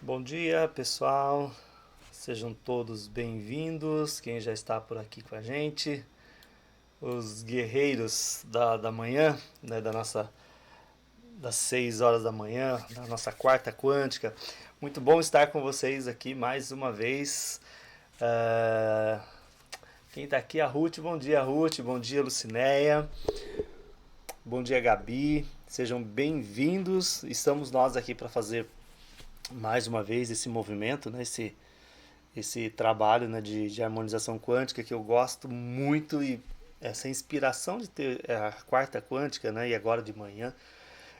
Bom dia, pessoal. Sejam todos bem-vindos. Quem já está por aqui com a gente, os guerreiros da manhã, né, das 6 horas da manhã, da nossa quarta quântica. Muito bom estar com vocês aqui mais uma vez. Ah, Quem está aqui é a Ruth. Bom dia, Ruth. Bom dia, Lucinéia. Bom dia, Gabi. Sejam bem-vindos. Estamos nós aqui para fazer mais uma vez esse movimento, né, esse trabalho, né, de harmonização quântica que eu gosto muito, e essa inspiração de ter a quarta quântica, né, e agora de manhã,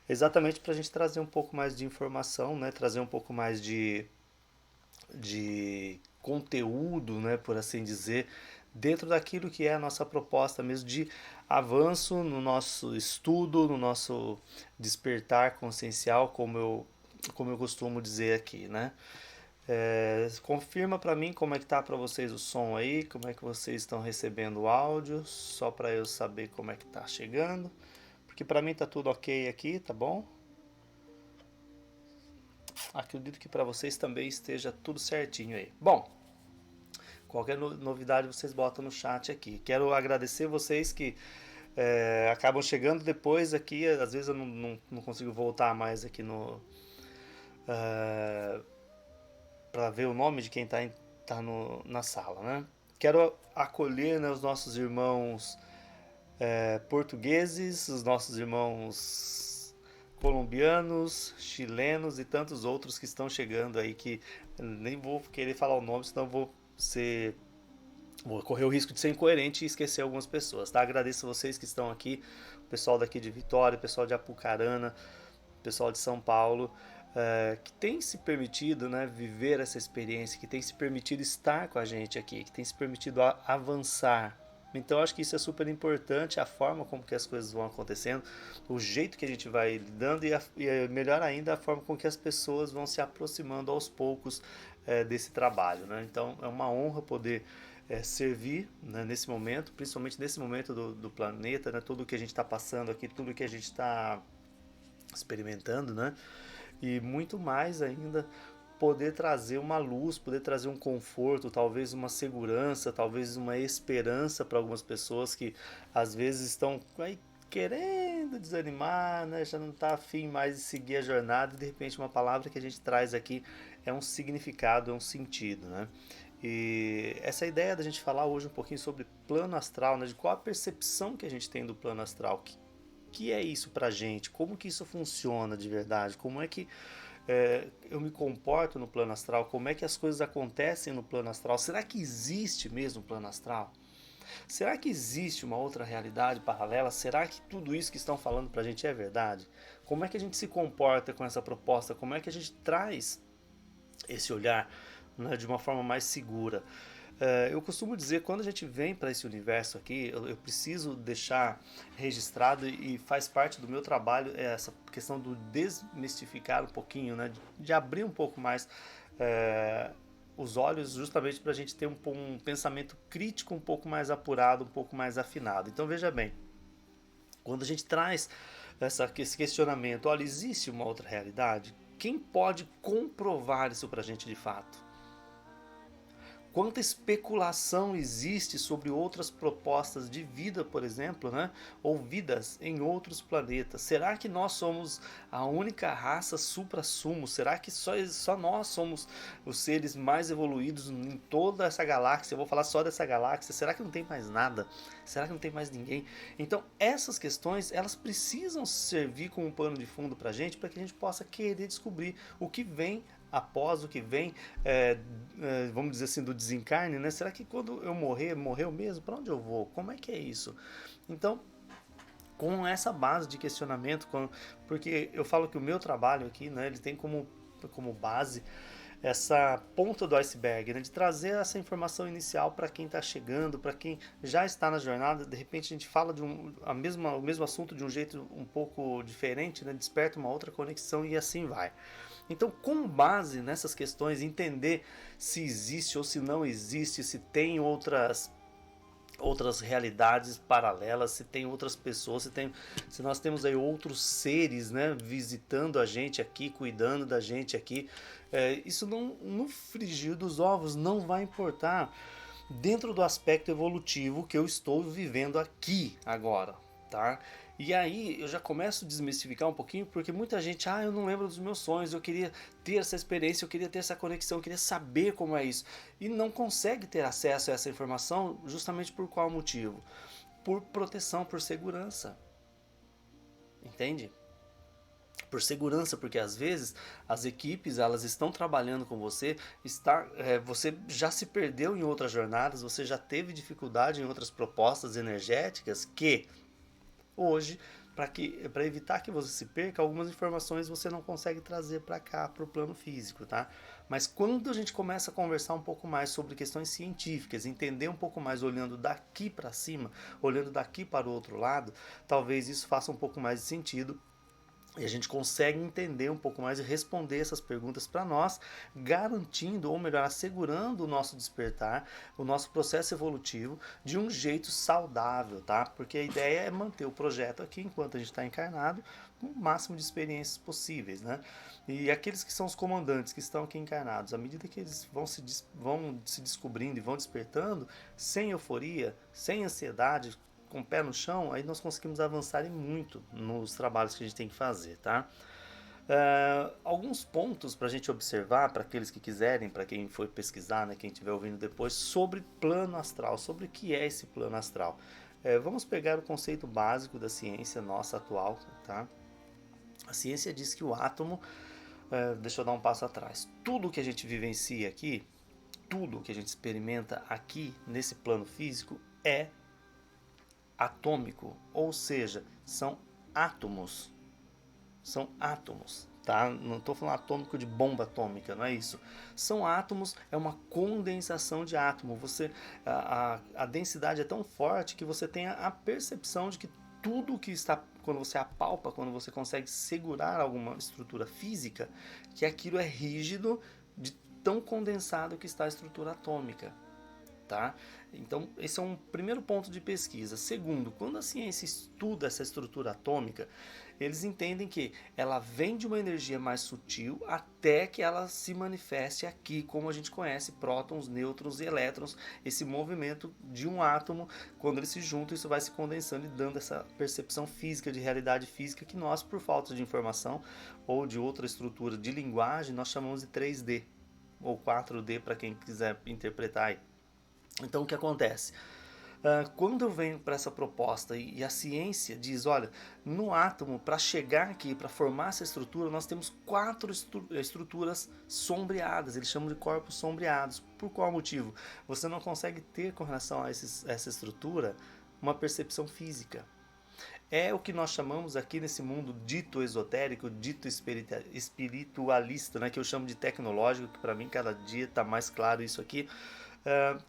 exatamente para a gente trazer um pouco mais de informação, né, trazer um pouco mais de conteúdo, né, por assim dizer, dentro daquilo que é a nossa proposta mesmo de avanço no nosso estudo, no nosso despertar consciencial, como eu costumo dizer aqui, né? Confirma para mim como é que tá para vocês o som aí, como é que vocês estão recebendo o áudio, só para eu saber como é que tá chegando, porque para mim tá tudo ok aqui, tá bom? Acredito que para vocês também esteja tudo certinho aí. Bom, qualquer novidade vocês botam no chat aqui. Quero agradecer vocês que acabam chegando depois aqui, às vezes eu não consigo voltar mais aqui no para ver o nome de quem tá na sala, né? Quero acolher, né, os nossos irmãos portugueses, os nossos irmãos colombianos, chilenos e tantos outros que estão chegando aí, que nem vou querer falar o nome, senão vou correr o risco de ser incoerente e esquecer algumas pessoas, tá? Agradeço vocês que estão aqui, o pessoal daqui de Vitória, o pessoal de Apucarana, o pessoal de São Paulo, que tem se permitido, né, viver essa experiência, que tem se permitido estar com a gente aqui, que tem se permitido avançar. Então acho que isso é super importante, a forma como que as coisas vão acontecendo, o jeito que a gente vai lidando e melhor ainda a forma com que as pessoas vão se aproximando aos poucos desse trabalho, né? Então é uma honra poder servir, né, nesse momento, principalmente nesse momento do planeta, né, tudo que a gente está passando aqui, tudo que a gente está experimentando, né? E muito mais ainda poder trazer uma luz, poder trazer um conforto, talvez uma segurança, talvez uma esperança para algumas pessoas que às vezes estão aí querendo desanimar, né? Já não está afim mais de seguir a jornada, e de repente uma palavra que a gente traz aqui é um significado, é um sentido, né? E essa ideia da gente falar hoje um pouquinho sobre plano astral, né? De qual a percepção que a gente tem do plano astral, que é isso pra gente? Como que isso funciona de verdade? Como é que eu me comporto no plano astral? Como é que as coisas acontecem no plano astral? Será que existe mesmo plano astral? Será que existe uma outra realidade paralela? Será que tudo isso que estão falando pra gente é verdade? Como é que a gente se comporta com essa proposta? Como é que a gente traz esse olhar, né, de uma forma mais segura? Eu costumo dizer, quando a gente vem para esse universo aqui, eu preciso deixar registrado, e faz parte do meu trabalho essa questão do desmistificar um pouquinho, né, de abrir um pouco mais os olhos, justamente para a gente ter um pensamento crítico um pouco mais apurado, um pouco mais afinado. Então veja bem, quando a gente traz esse questionamento, olha, existe uma outra realidade? Quem pode comprovar isso para a gente de fato? Quanta especulação existe sobre outras propostas de vida, por exemplo, né? Ou vidas em outros planetas. Será que nós somos a única raça supra-sumo? Será que só nós somos os seres mais evoluídos em toda essa galáxia? Eu vou falar só dessa galáxia. Será que não tem mais nada? Será que não tem mais ninguém? Então, essas questões, elas precisam servir como um pano de fundo para que a gente possa querer descobrir o que vem após, o que vem, vamos dizer assim, do desencarne, né? Será que quando eu morrer, morreu mesmo? Para onde eu vou? Como é que é isso? Então, com essa base de questionamento, porque eu falo que o meu trabalho aqui, né, ele tem como base essa ponta do iceberg, né, de trazer essa informação inicial para quem está chegando, para quem já está na jornada. De repente a gente fala de o mesmo assunto de um jeito um pouco diferente, né, desperta uma outra conexão e assim vai. Então, com base nessas questões, entender se existe ou se não existe, se tem outras realidades paralelas, se tem outras pessoas, se nós temos aí outros seres, né, visitando a gente aqui, cuidando da gente aqui, isso não, no frigir dos ovos não vai importar dentro do aspecto evolutivo que eu estou vivendo aqui agora, tá? E aí eu já começo a desmistificar um pouquinho, porque muita gente, eu não lembro dos meus sonhos, eu queria ter essa experiência, eu queria ter essa conexão, eu queria saber como é isso. E não consegue ter acesso a essa informação justamente por qual motivo? Por proteção, por segurança. Entende? Por segurança, porque às vezes as equipes elas estão trabalhando com você, você já se perdeu em outras jornadas, você já teve dificuldade em outras propostas energéticas que hoje, para evitar que você se perca, algumas informações você não consegue trazer para cá, para o plano físico, tá? Mas quando a gente começa a conversar um pouco mais sobre questões científicas, entender um pouco mais olhando daqui para cima, olhando daqui para o outro lado, talvez isso faça um pouco mais de sentido e a gente consegue entender um pouco mais e responder essas perguntas para nós, garantindo, ou melhor, assegurando o nosso despertar, o nosso processo evolutivo de um jeito saudável, tá? Porque a ideia é manter o projeto aqui enquanto a gente está encarnado, com o máximo de experiências possíveis, né? E aqueles que são os comandantes que estão aqui encarnados, à medida que eles vão se descobrindo e vão despertando, sem euforia, sem ansiedade, com o pé no chão, aí nós conseguimos avançar e muito nos trabalhos que a gente tem que fazer, tá? Alguns pontos para a gente observar, para aqueles que quiserem, para quem for pesquisar, né, quem estiver ouvindo depois, sobre plano astral, sobre o que é esse plano astral. Vamos pegar o conceito básico da ciência nossa atual, tá? A ciência diz que o átomo, deixa eu dar um passo atrás, tudo que a gente vivencia aqui, tudo que a gente experimenta aqui nesse plano físico é atômico, ou seja, são átomos. São átomos, tá? Não estou falando atômico de bomba atômica, não é isso. São átomos, é uma condensação de átomo. A densidade é tão forte que você tem a percepção de que tudo que está, quando você apalpa, quando você consegue segurar alguma estrutura física, que aquilo é rígido de tão condensado que está a estrutura atômica. Tá? Então, esse é um primeiro ponto de pesquisa. Segundo, quando a ciência estuda essa estrutura atômica, eles entendem que ela vem de uma energia mais sutil até que ela se manifeste aqui, como a gente conhece, prótons, nêutrons e elétrons, esse movimento de um átomo, quando eles se juntam, isso vai se condensando e dando essa percepção física, de realidade física, que nós, por falta de informação ou de outra estrutura de linguagem, nós chamamos de 3D ou 4D para quem quiser interpretar aí. Então o que acontece? Quando eu venho para essa proposta e a ciência diz, olha, no átomo, para chegar aqui, para formar essa estrutura, nós temos 4 estruturas sombreadas, eles chamam de corpos sombreados. Por qual motivo? Você não consegue ter com relação a essa estrutura uma percepção física. É o que nós chamamos aqui nesse mundo dito esotérico, dito espiritualista, né, que eu chamo de tecnológico, que para mim cada dia está mais claro isso aqui.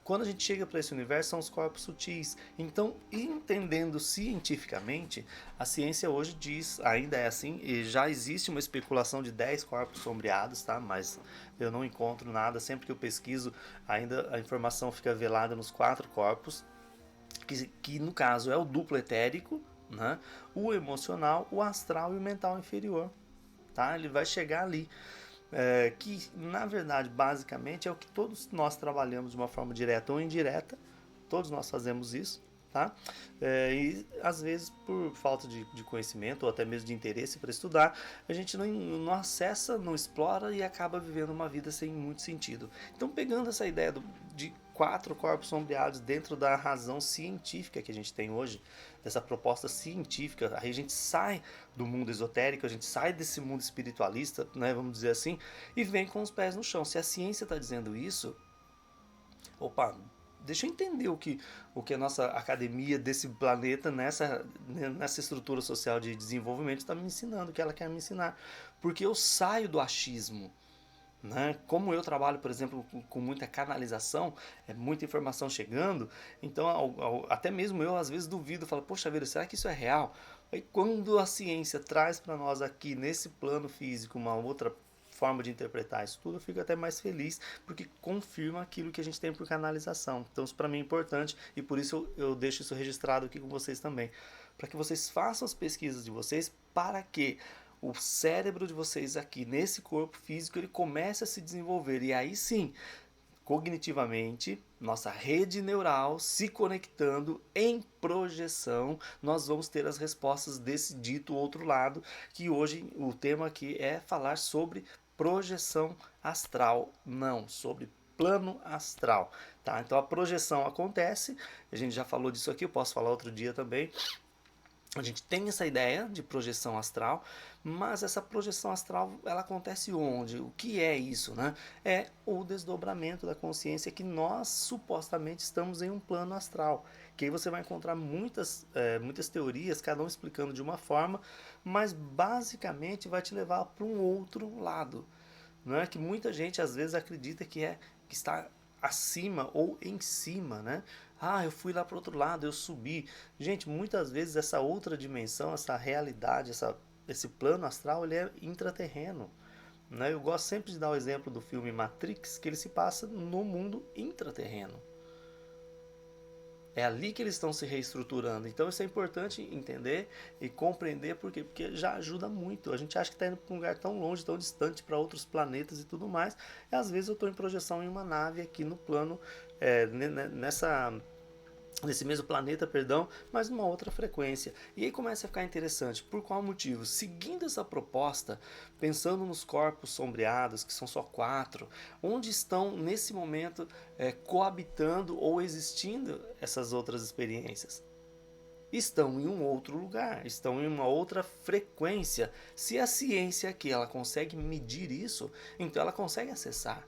Quando a gente chega para esse universo, são os corpos sutis. Então, entendendo cientificamente, a ciência hoje diz, ainda é assim, e já existe uma especulação de 10 corpos sombreados, tá? Mas eu não encontro nada. Sempre que eu pesquiso, ainda a informação fica velada nos 4 corpos, que no caso é o duplo etérico, né? O emocional, o astral e o mental inferior. Tá? Ele vai chegar ali. Que na verdade basicamente é o que todos nós trabalhamos de uma forma direta ou indireta, todos nós fazemos isso, tá? E às vezes por falta de conhecimento ou até mesmo de interesse para estudar, a gente não acessa, não explora e acaba vivendo uma vida sem muito sentido. Então, pegando essa ideia de 4 corpos sombreados dentro da razão científica que a gente tem hoje, dessa proposta científica, aí a gente sai do mundo esotérico, a gente sai desse mundo espiritualista, né, vamos dizer assim, e vem com os pés no chão. Se a ciência está dizendo isso, opa, deixa eu entender o que a nossa academia desse planeta, nessa estrutura social de desenvolvimento, está me ensinando, o que ela quer me ensinar. Porque eu saio do achismo. Né? Como eu trabalho, por exemplo, com muita canalização, muita informação chegando, então até mesmo eu às vezes duvido, falo, poxa vida, será que isso é real? Aí quando a ciência traz para nós aqui nesse plano físico uma outra forma de interpretar isso tudo, eu fico até mais feliz, porque confirma aquilo que a gente tem por canalização. Então isso para mim é importante e por isso eu deixo isso registrado aqui com vocês também, para que vocês façam as pesquisas de vocês, para que o cérebro de vocês aqui nesse corpo físico ele comece a se desenvolver, e aí sim, cognitivamente, nossa rede neural se conectando em projeção, nós vamos ter as respostas desse dito outro lado, que hoje o tema aqui é falar sobre projeção astral, não sobre plano astral, tá? Então a projeção acontece, a gente já falou disso aqui, eu posso falar outro dia também. A gente tem essa ideia de projeção astral, mas essa projeção astral ela acontece onde? O que é isso, né? É o desdobramento da consciência, que nós supostamente estamos em um plano astral. Que aí você vai encontrar muitas teorias, cada um explicando de uma forma, mas basicamente vai te levar para um outro lado, não é? Que muita gente às vezes acredita que está acima ou em cima, né? Ah, eu fui lá para o outro lado, eu subi. Gente, muitas vezes essa outra dimensão, essa realidade, esse plano astral, ele é intraterreno, né? Eu gosto sempre de dar o exemplo do filme Matrix, que ele se passa no mundo intraterreno. É ali que eles estão se reestruturando. Então isso é importante entender e compreender, por quê? Porque já ajuda muito. A gente acha que está indo para um lugar tão longe, tão distante, para outros planetas e tudo mais. E às vezes eu estou em projeção em uma nave aqui no plano, nesse mesmo planeta, perdão, mas numa outra frequência. E aí começa a ficar interessante. Por qual motivo? Seguindo essa proposta, pensando nos corpos sombreados, que são só 4, onde estão nesse momento coabitando ou existindo essas outras experiências? Estão em um outro lugar, estão em uma outra frequência. Se a ciência aqui ela consegue medir isso, então ela consegue acessar.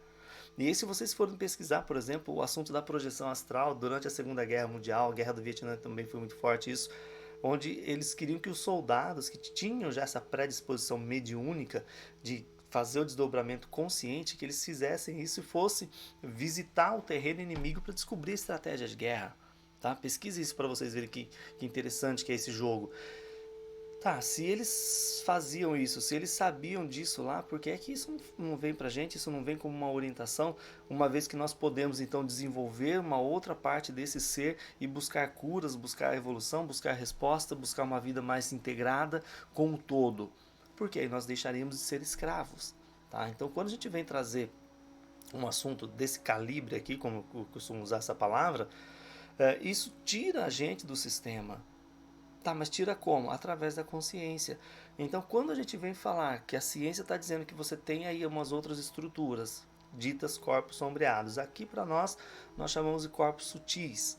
E aí, se vocês forem pesquisar, por exemplo, o assunto da projeção astral durante a Segunda Guerra Mundial, a Guerra do Vietnã também foi muito forte isso, onde eles queriam que os soldados que tinham já essa predisposição mediúnica de fazer o desdobramento consciente, que eles fizessem isso e fossem visitar o terreno inimigo para descobrir a estratégia de guerra. Tá? Pesquise isso para vocês verem que interessante que é esse jogo. Tá, se eles faziam isso, se eles sabiam disso lá, por que é que isso não vem pra gente, isso não vem como uma orientação, uma vez que nós podemos então desenvolver uma outra parte desse ser e buscar curas, buscar evolução, buscar resposta, buscar uma vida mais integrada com o todo? Porque aí nós deixaríamos de ser escravos, tá? Então quando a gente vem trazer um assunto desse calibre aqui, como eu costumo usar essa palavra, isso tira a gente do sistema. Tá, mas tira como? Através da consciência. Então, quando a gente vem falar que a ciência está dizendo que você tem aí umas outras estruturas, ditas corpos sombreados, aqui para nós chamamos de corpos sutis.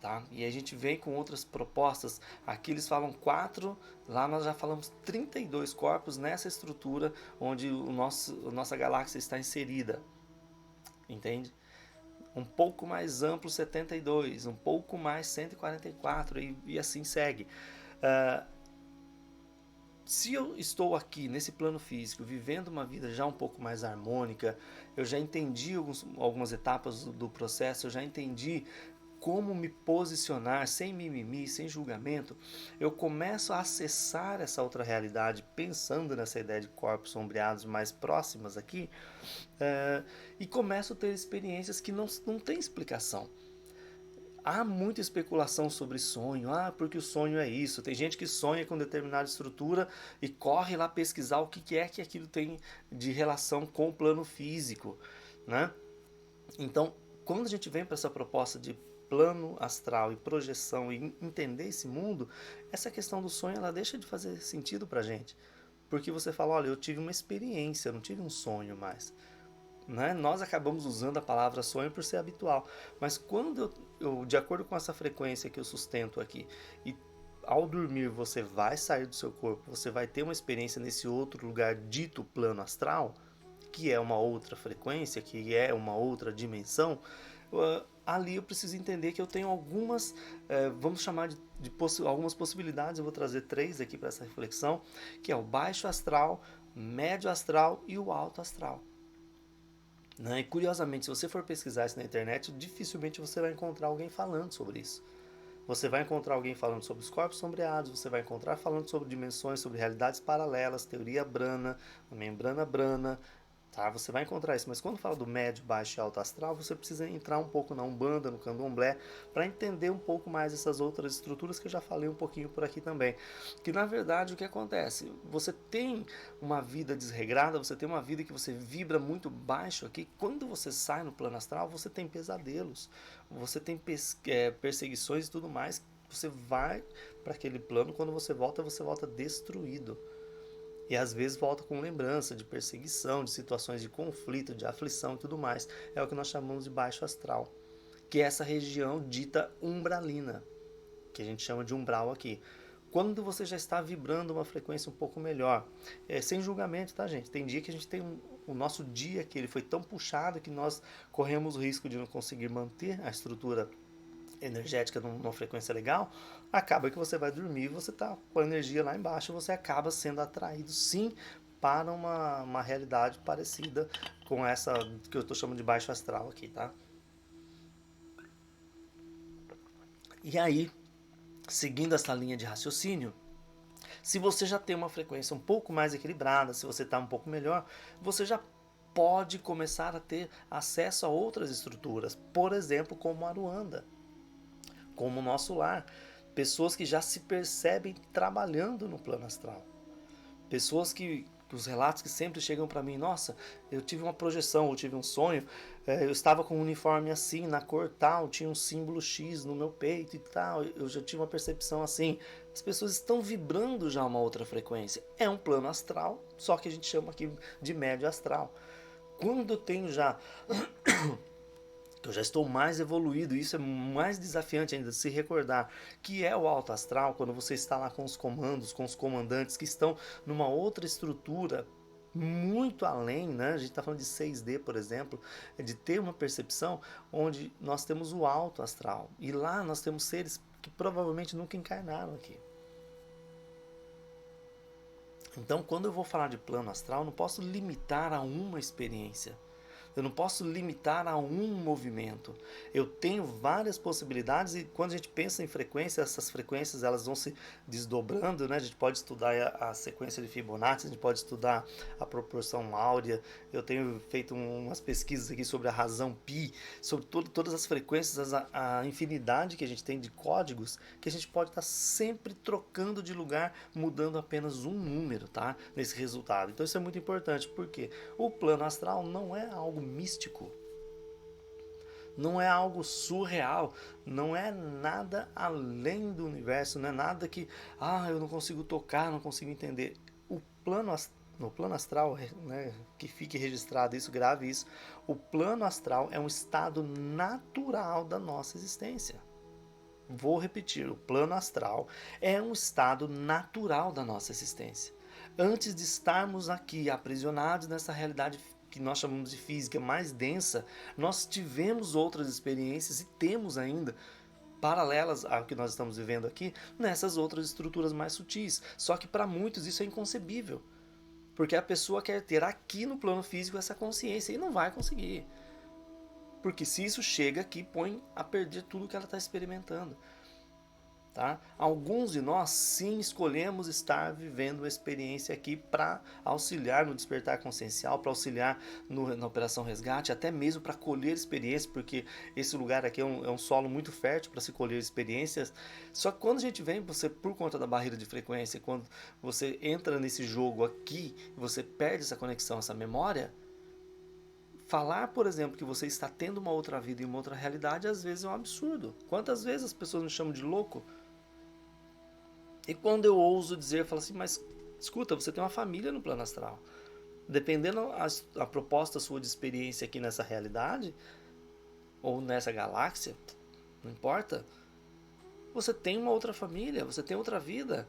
Tá? E a gente vem com outras propostas. Aqui eles falam 4, lá nós já falamos 32 corpos nessa estrutura onde a nossa galáxia está inserida. Entende? Um pouco mais amplo 72, um pouco mais 144 e assim segue. Se eu estou aqui nesse plano físico, vivendo uma vida já um pouco mais harmônica, eu já entendi algumas etapas do processo, eu já entendi como me posicionar sem mimimi, sem julgamento, eu começo a acessar essa outra realidade, pensando nessa ideia de corpos sombreados mais próximas aqui, e começo a ter experiências que não têm explicação. Há muita especulação sobre sonho, porque o sonho é isso. Tem gente que sonha com determinada estrutura e corre lá pesquisar o que é que aquilo tem de relação com o plano físico, né? Então, quando a gente vem para essa proposta de plano astral e projeção e entender esse mundo, essa questão do sonho ela deixa de fazer sentido pra gente. Porque você fala, olha, eu tive uma experiência, eu não tive um sonho mais. Né? Nós acabamos usando a palavra sonho por ser habitual. Mas quando eu, de acordo com essa frequência que eu sustento aqui, e ao dormir você vai sair do seu corpo, você vai ter uma experiência nesse outro lugar dito plano astral, que é uma outra frequência, que é uma outra dimensão, ali eu preciso entender que eu tenho algumas, vamos chamar de algumas possibilidades, eu vou trazer 3 aqui para essa reflexão, que é o baixo astral, médio astral e o alto astral. Né? E curiosamente, se você for pesquisar isso na internet, dificilmente você vai encontrar alguém falando sobre isso. Você vai encontrar alguém falando sobre os corpos sombreados, você vai encontrar falando sobre dimensões, sobre realidades paralelas, teoria Brana, a membrana Brana, tá? Você vai encontrar isso, mas quando fala do médio, baixo e alto astral, você precisa entrar um pouco na Umbanda, no Candomblé, para entender um pouco mais essas outras estruturas que eu já falei um pouquinho por aqui também. Que na verdade o que acontece? Você tem uma vida desregrada, você tem uma vida que você vibra muito baixo aqui. Quando você sai no plano astral, você tem pesadelos, você tem perseguições e tudo mais. Você vai para aquele plano, quando você volta destruído. E às vezes volta com lembrança de perseguição, de situações de conflito, de aflição e tudo mais. É o que nós chamamos de baixo astral, que é essa região dita umbralina, que a gente chama de umbral aqui. Quando você já está vibrando uma frequência um pouco melhor, sem julgamento, tá, gente? Tem dia que a gente tem o nosso dia que ele foi tão puxado que nós corremos o risco de não conseguir manter a estrutura energética numa frequência legal, acaba que você vai dormir, você está com a energia lá embaixo, você acaba sendo atraído sim para uma realidade parecida com essa que eu estou chamando de baixo astral aqui, tá? E aí, seguindo essa linha de raciocínio, se você já tem uma frequência um pouco mais equilibrada, se você está um pouco melhor, você já pode começar a ter acesso a outras estruturas, por exemplo, como a Aruanda, como o nosso lar, pessoas que já se percebem trabalhando no plano astral, pessoas que os relatos que sempre chegam para mim, nossa, eu tive uma projeção, eu tive um sonho, eu estava com um uniforme assim, na cor tal, tinha um símbolo X no meu peito e tal, eu já tive uma percepção assim. As pessoas estão vibrando já uma outra frequência, é um plano astral, só que a gente chama aqui de médio astral. Quando eu tenho já eu já estou mais evoluído, isso é mais desafiante ainda de se recordar, que é o alto astral, quando você está lá com os comandos, com os comandantes que estão numa outra estrutura, muito além, né? A gente está falando de 6D, por exemplo, de ter uma percepção onde nós temos o alto astral, e lá nós temos seres que provavelmente nunca encarnaram aqui. Então, quando eu vou falar de plano astral, eu não posso limitar a uma experiência. Eu não posso limitar a um movimento. Eu tenho várias possibilidades e quando a gente pensa em frequência, essas frequências elas vão se desdobrando, né? A gente pode estudar a sequência de Fibonacci, a gente pode estudar a proporção áurea. Eu tenho feito umas pesquisas aqui sobre a razão pi, sobre todas as frequências, a infinidade que a gente tem de códigos, que a gente pode estar sempre trocando de lugar, mudando apenas um número, tá? Nesse resultado. Então isso é muito importante, porque o plano astral não é algo místico, não é algo surreal, não é nada além do universo, não é nada que eu não consigo tocar, não consigo entender. No plano astral, né, que fique registrado isso, grave isso, o plano astral é um estado natural da nossa existência. Vou repetir, o plano astral é um estado natural da nossa existência. Antes de estarmos aqui aprisionados nessa realidade que nós chamamos de física mais densa, nós tivemos outras experiências e temos ainda paralelas ao que nós estamos vivendo aqui nessas outras estruturas mais sutis. Só que para muitos isso é inconcebível, porque a pessoa quer ter aqui no plano físico essa consciência e não vai conseguir. Porque se isso chega aqui, põe a perder tudo que ela está experimentando. Tá? Alguns de nós sim escolhemos estar vivendo uma experiência aqui para auxiliar no despertar consciencial, para auxiliar na Operação Resgate, até mesmo para colher experiências, porque esse lugar aqui é um solo muito fértil para se colher experiências. Só que quando a gente vem, você por conta da barreira de frequência, quando você entra nesse jogo aqui, você perde essa conexão, essa memória. Falar, por exemplo, que você está tendo uma outra vida e uma outra realidade, às vezes é um absurdo. Quantas vezes as pessoas me chamam de louco? E quando eu ouso dizer, eu falo assim, mas escuta, você tem uma família no plano astral. Dependendo a proposta sua de experiência aqui nessa realidade, ou nessa galáxia, não importa, você tem uma outra família, você tem outra vida.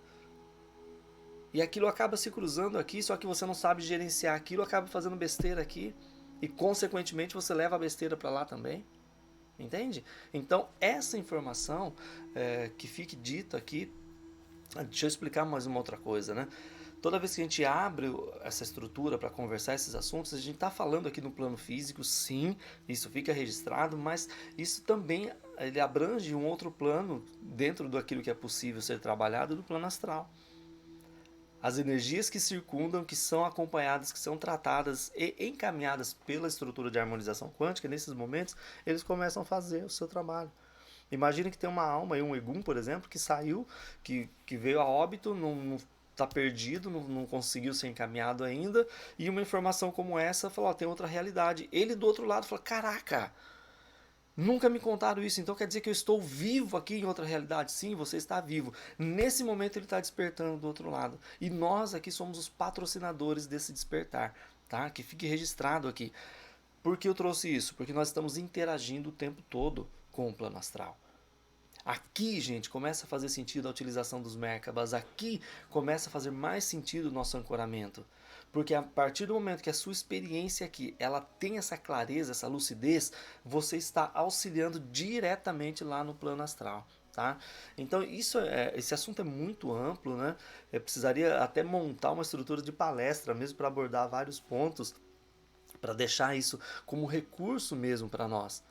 E aquilo acaba se cruzando aqui, só que você não sabe gerenciar aquilo, acaba fazendo besteira aqui. E consequentemente você leva a besteira para lá também. Entende? Então essa informação que fique dita aqui. Deixa eu explicar mais uma outra coisa, né? Toda vez que a gente abre essa estrutura para conversar esses assuntos, a gente está falando aqui no plano físico, sim, isso fica registrado, mas isso também ele abrange um outro plano dentro daquilo que é possível ser trabalhado do plano astral. As energias que circundam, que são acompanhadas, que são tratadas e encaminhadas pela estrutura de harmonização quântica, nesses momentos, eles começam a fazer o seu trabalho. Imagina que tem uma alma, um Egum, por exemplo, que saiu, que veio a óbito, não está perdido, não conseguiu ser encaminhado ainda, e uma informação como essa falou, tem outra realidade. Ele do outro lado falou, caraca, nunca me contaram isso, então quer dizer que eu estou vivo aqui em outra realidade? Sim, você está vivo. Nesse momento ele está despertando do outro lado. E nós aqui somos os patrocinadores desse despertar, tá? Que fique registrado aqui. Por que eu trouxe isso? Porque nós estamos interagindo o tempo todo com o plano astral. Aqui, gente, começa a fazer sentido a utilização dos Merkabas. Aqui começa a fazer mais sentido o nosso ancoramento. Porque a partir do momento que a sua experiência aqui, ela tem essa clareza, essa lucidez, você está auxiliando diretamente lá no plano astral. Tá? Então esse assunto é muito amplo, né? Eu precisaria até montar uma estrutura de palestra mesmo para abordar vários pontos, para deixar isso como recurso mesmo para nós.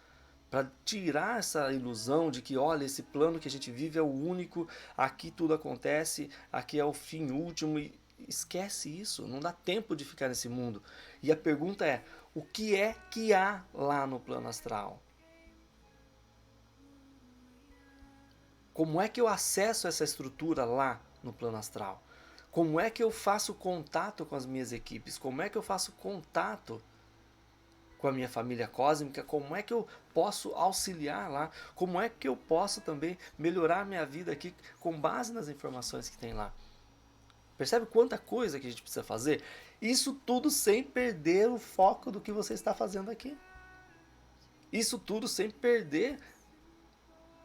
Para tirar essa ilusão de que, olha, esse plano que a gente vive é o único, aqui tudo acontece, aqui é o fim último. E esquece isso, não dá tempo de ficar nesse mundo. E a pergunta é, o que é que há lá no plano astral? Como é que eu acesso essa estrutura lá no plano astral? Como é que eu faço contato com as minhas equipes? Como é que eu faço contato com a minha família cósmica? Como é que eu posso auxiliar lá? Como é que eu posso também melhorar minha vida aqui com base nas informações que tem lá? Percebe quanta coisa que a gente precisa fazer? Isso tudo sem perder o foco do que você está fazendo aqui. Isso tudo sem perder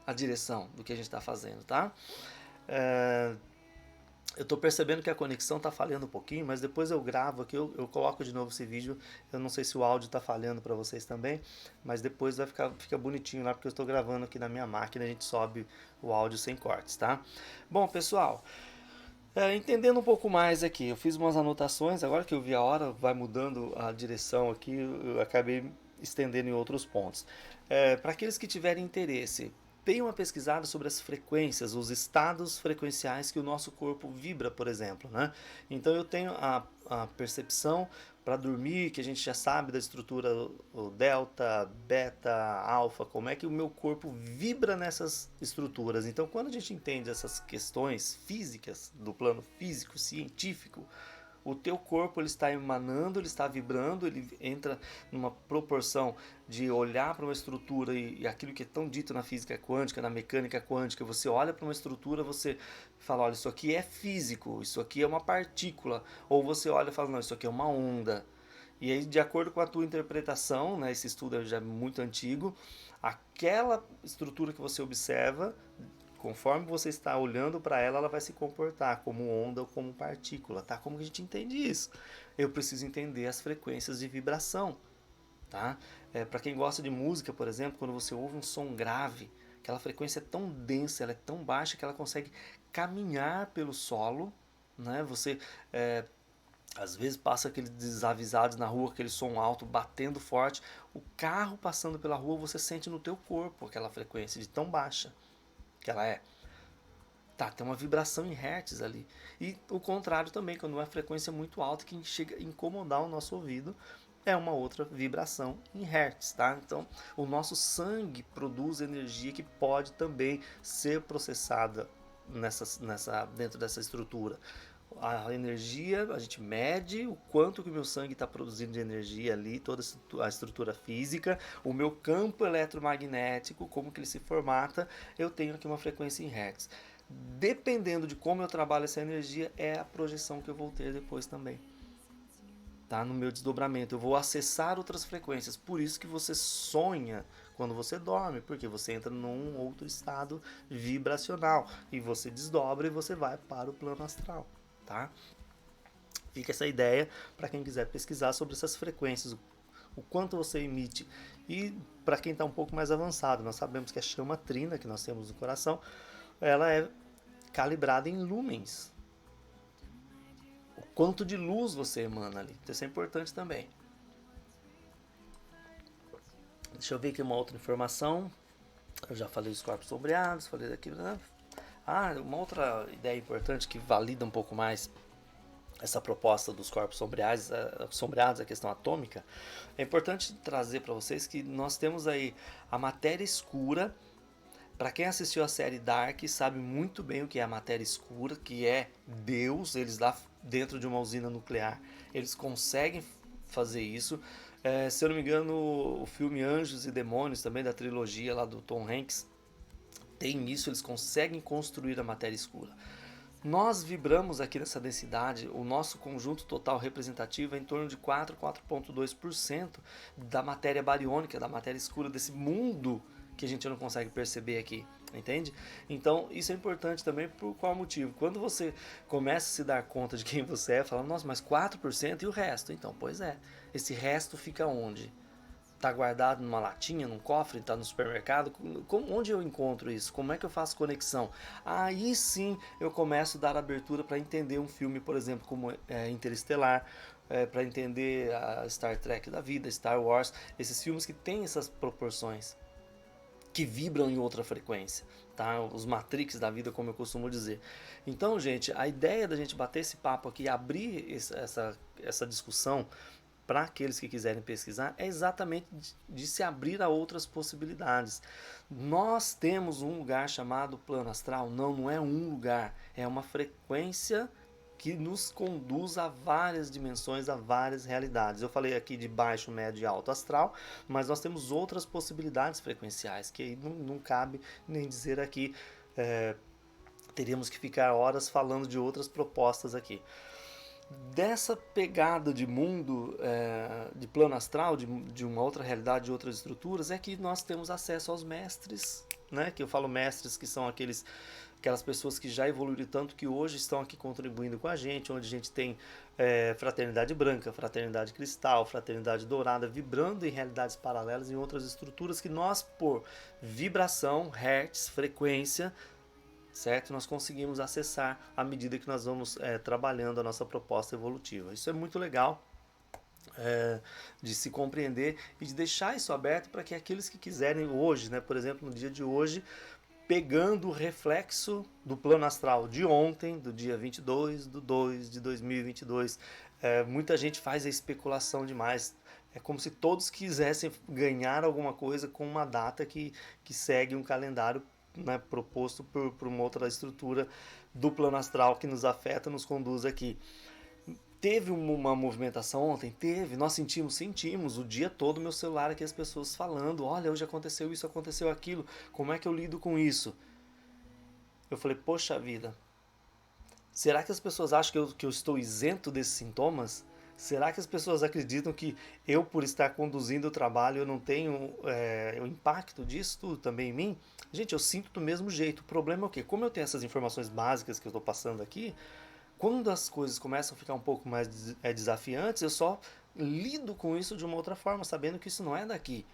a direção do que a gente está fazendo, tá? Eu estou percebendo que a conexão está falhando um pouquinho, mas depois eu gravo aqui, eu coloco de novo esse vídeo. Eu não sei se o áudio está falhando para vocês também, mas depois fica bonitinho lá, porque eu estou gravando aqui na minha máquina, a gente sobe o áudio sem cortes, tá? Bom, pessoal, entendendo um pouco mais aqui, eu fiz umas anotações, agora que eu vi a hora, vai mudando a direção aqui, eu acabei estendendo em outros pontos. Para aqueles que tiverem interesse, dei uma pesquisada sobre as frequências, os estados frequenciais que o nosso corpo vibra, por exemplo, né? Então eu tenho a percepção para dormir, que a gente já sabe da estrutura o delta, beta, alfa, como é que o meu corpo vibra nessas estruturas. Então quando a gente entende essas questões físicas, do plano físico, científico, o teu corpo ele está emanando, ele está vibrando, ele entra numa proporção de olhar para uma estrutura e aquilo que é tão dito na física quântica, na mecânica quântica, você olha para uma estrutura, você fala, olha, isso aqui é físico, isso aqui é uma partícula, ou você olha e fala, não, isso aqui é uma onda. E aí, de acordo com a tua interpretação, né, esse estudo já é muito antigo, aquela estrutura que você observa, conforme você está olhando para ela, ela vai se comportar como onda ou como partícula, tá? Como que a gente entende isso? Eu preciso entender as frequências de vibração, tá? Para quem gosta de música, por exemplo, quando você ouve um som grave, aquela frequência é tão densa, ela é tão baixa que ela consegue caminhar pelo solo, né? Você às vezes passa aqueles desavisados na rua, aquele som alto batendo forte, o carro passando pela rua, você sente no teu corpo aquela frequência de tão baixa que ela é. Tá, tem uma vibração em hertz ali. E o contrário também, quando é uma frequência muito alta que chega a incomodar o nosso ouvido, é uma outra vibração em hertz, tá? Então, o nosso sangue produz energia que pode também ser processada dentro dessa estrutura. A energia, a gente mede o quanto que o meu sangue está produzindo de energia ali, toda a estrutura física, o meu campo eletromagnético, como que ele se formata, eu tenho aqui uma frequência em hertz. Dependendo de como eu trabalho essa energia, é a projeção que eu vou ter depois também. Tá? No meu desdobramento, eu vou acessar outras frequências. Por isso que você sonha quando você dorme, porque você entra num outro estado vibracional e você desdobra e você vai para o plano astral. Tá? Fica essa ideia para quem quiser pesquisar sobre essas frequências, o quanto você emite. E para quem está um pouco mais avançado, nós sabemos que a chama trina que nós temos no coração, ela é calibrada em lumens. O quanto de luz você emana ali, isso é importante também. Deixa eu ver aqui uma outra informação. Eu já falei dos corpos sombreados, falei daquilo, né? Ah, uma outra ideia importante que valida um pouco mais essa proposta dos corpos sombreados, a questão atômica, é importante trazer para vocês que nós temos aí a matéria escura. Para quem assistiu a série Dark sabe muito bem o que é a matéria escura, que é Deus, eles lá dentro de uma usina nuclear, eles conseguem fazer isso. Se eu não me engano, o filme Anjos e Demônios, também da trilogia lá do Tom Hanks, tem isso, eles conseguem construir a matéria escura. Nós vibramos aqui nessa densidade, o nosso conjunto total representativo é em torno de 4,2% da matéria bariônica, da matéria escura, desse mundo que a gente não consegue perceber aqui, entende? Então isso é importante também por qual motivo? Quando você começa a se dar conta de quem você é, fala, nossa, mas 4% e o resto? Então, pois é, esse resto fica onde? Está guardado numa latinha, num cofre, está no supermercado? Onde eu encontro isso? Como é que eu faço conexão? Aí sim eu começo a dar abertura para entender um filme, por exemplo, como Interestelar, para entender a Star Trek da vida, Star Wars, esses filmes que têm essas proporções, que vibram em outra frequência, tá? Os Matrix da vida, como eu costumo dizer. Então, gente, a ideia da gente bater esse papo aqui, abrir essa discussão para aqueles que quiserem pesquisar, é exatamente de se abrir a outras possibilidades. Nós temos um lugar chamado plano astral? Não, não é um lugar, é uma frequência que nos conduz a várias dimensões, a várias realidades. Eu falei aqui de baixo, médio e alto astral, mas nós temos outras possibilidades frequenciais, que aí não cabe nem dizer aqui, teríamos que ficar horas falando de outras propostas aqui. Dessa pegada de mundo, de plano astral, de uma outra realidade, de outras estruturas, é que nós temos acesso aos mestres, né? Que eu falo mestres, que são aquelas pessoas que já evoluíram tanto que hoje estão aqui contribuindo com a gente, onde a gente tem fraternidade branca, fraternidade cristal, fraternidade dourada, vibrando em realidades paralelas, em outras estruturas que nós, por vibração, hertz, frequência, certo? Nós conseguimos acessar à medida que nós vamos trabalhando a nossa proposta evolutiva. Isso é muito legal de se compreender e de deixar isso aberto para que aqueles que quiserem hoje, né, por exemplo, no dia de hoje, pegando o reflexo do plano astral de ontem, do dia 22/2 de 2022, muita gente faz a especulação demais. É como se todos quisessem ganhar alguma coisa com uma data que segue um calendário, né, proposto por uma outra estrutura do plano astral que nos afeta, nos conduz aqui. Teve uma movimentação ontem? Teve. Nós sentimos o dia todo meu celular aqui, as pessoas falando, olha, hoje aconteceu isso, aconteceu aquilo, como é que eu lido com isso? Eu falei, poxa vida, será que as pessoas acham que eu estou isento desses sintomas? Será que as pessoas acreditam que eu, por estar conduzindo o trabalho, eu não tenho o impacto disso tudo também em mim? Gente, eu sinto do mesmo jeito. O problema é o quê? Como eu tenho essas informações básicas que eu estou passando aqui, quando as coisas começam a ficar um pouco mais desafiantes, eu só lido com isso de uma outra forma, sabendo que isso não é daqui.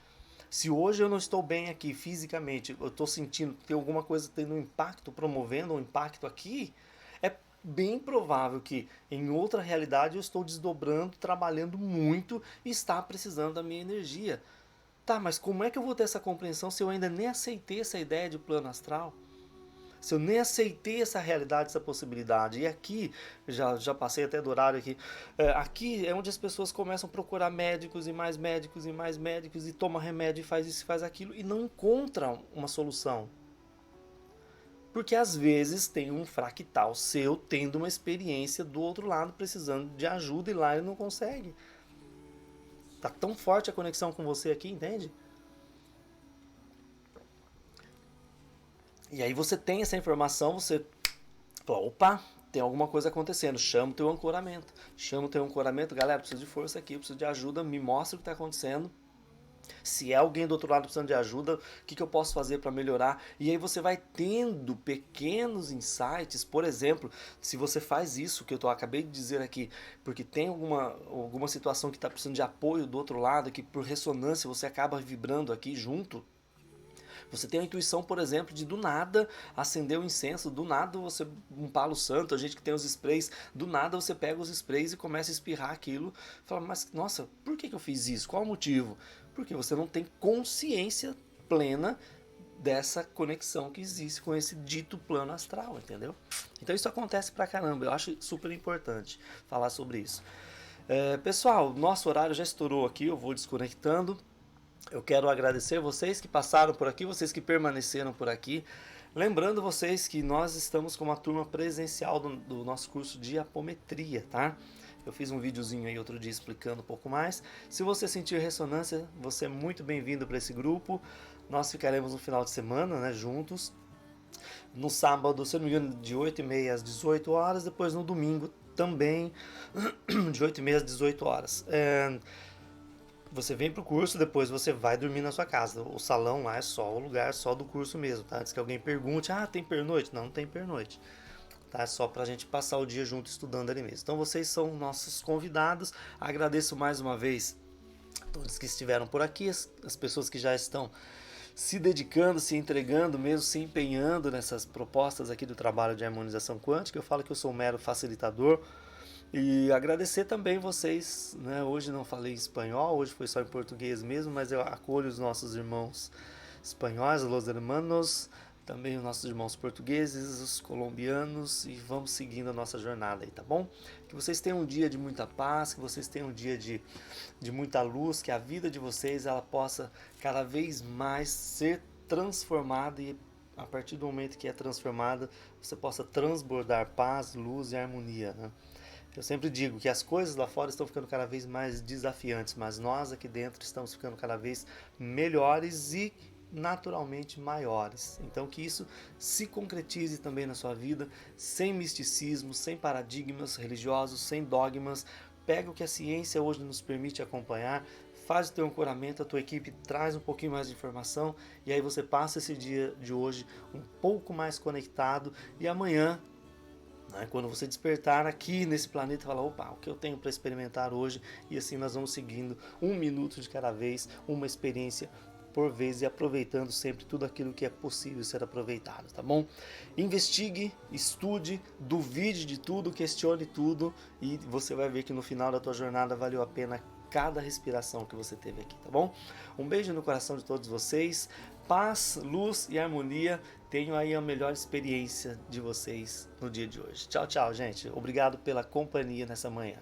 Se hoje eu não estou bem aqui fisicamente, eu estou sentindo que tem alguma coisa tendo um impacto, promovendo um impacto aqui, é bem provável que em outra realidade eu estou desdobrando, trabalhando muito e está precisando da minha energia. Tá, mas como é que eu vou ter essa compreensão se eu ainda nem aceitei essa ideia de plano astral? Se eu nem aceitei essa realidade, essa possibilidade. E aqui, já passei até do horário aqui, aqui é onde as pessoas começam a procurar médicos e mais médicos e mais médicos e toma remédio e faz isso e faz aquilo e não encontram uma solução. Porque às vezes tem um fractal seu tendo uma experiência do outro lado precisando de ajuda e lá ele não consegue. Tá tão forte a conexão com você aqui, entende? E aí você tem essa informação, você fala, opa, tem alguma coisa acontecendo, chama o teu ancoramento. Chama o teu ancoramento, galera, preciso de força aqui, preciso de ajuda, me mostra o que está acontecendo. Se é alguém do outro lado precisando de ajuda, o que eu posso fazer para melhorar? E aí você vai tendo pequenos insights. Por exemplo, se você faz isso que eu acabei de dizer aqui, porque tem alguma situação que está precisando de apoio do outro lado, que por ressonância você acaba vibrando aqui junto. Você tem a intuição, por exemplo, de do nada acender o incenso, do nada você, um palo santo, a gente que tem os sprays, do nada você pega os sprays e começa a espirrar aquilo. Fala, mas nossa, por que eu fiz isso? Qual o motivo? Porque você não tem consciência plena dessa conexão que existe com esse dito plano astral, entendeu? Então isso acontece pra caramba, eu acho super importante falar sobre isso. Pessoal, nosso horário já estourou aqui, eu vou desconectando. Eu quero agradecer vocês que passaram por aqui, vocês que permaneceram por aqui. Lembrando vocês que nós estamos com uma turma presencial do nosso curso de apometria, tá? Eu fiz um videozinho aí outro dia explicando um pouco mais. Se você sentir ressonância, você é muito bem-vindo para esse grupo. Nós ficaremos no final de semana, né, juntos. No sábado, se eu não me engano, de 8h30 às 18 horas. Depois no domingo também, de 8h30 às 18 horas. Você vem pro curso, depois você vai dormir na sua casa. O salão lá é só o lugar só do curso mesmo, tá? Antes que alguém pergunte, tem pernoite? Não, não tem pernoite. Tá? É só pra gente passar o dia junto estudando ali mesmo. Então vocês são nossos convidados. Agradeço mais uma vez a todos que estiveram por aqui, as pessoas que já estão se dedicando, se entregando, mesmo se empenhando nessas propostas aqui do trabalho de harmonização quântica. Eu falo que eu sou um mero facilitador. E agradecer também vocês, né? Hoje não falei espanhol, hoje foi só em português mesmo, mas eu acolho os nossos irmãos espanhóis, los hermanos, também os nossos irmãos portugueses, os colombianos, e vamos seguindo a nossa jornada aí, tá bom? Que vocês tenham um dia de muita paz, que vocês tenham um dia de muita luz, que a vida de vocês ela possa cada vez mais ser transformada e a partir do momento que é transformada, você possa transbordar paz, luz e harmonia, né? Eu sempre digo que as coisas lá fora estão ficando cada vez mais desafiantes, mas nós aqui dentro estamos ficando cada vez melhores e naturalmente maiores. Então que isso se concretize também na sua vida, sem misticismo, sem paradigmas religiosos, sem dogmas. Pega o que a ciência hoje nos permite acompanhar, faz o teu ancoramento, a tua equipe traz um pouquinho mais de informação e aí você passa esse dia de hoje um pouco mais conectado e amanhã, quando você despertar aqui nesse planeta, falar, opa, o que eu tenho para experimentar hoje? E assim nós vamos seguindo 1 minuto de cada vez, uma experiência por vez e aproveitando sempre tudo aquilo que é possível ser aproveitado, tá bom? Investigue, estude, duvide de tudo, questione tudo e você vai ver que no final da tua jornada valeu a pena cada respiração que você teve aqui, tá bom? Um beijo no coração de todos vocês, paz, luz e harmonia. Tenham aí a melhor experiência de vocês no dia de hoje. Tchau, tchau, gente. Obrigado pela companhia nessa manhã.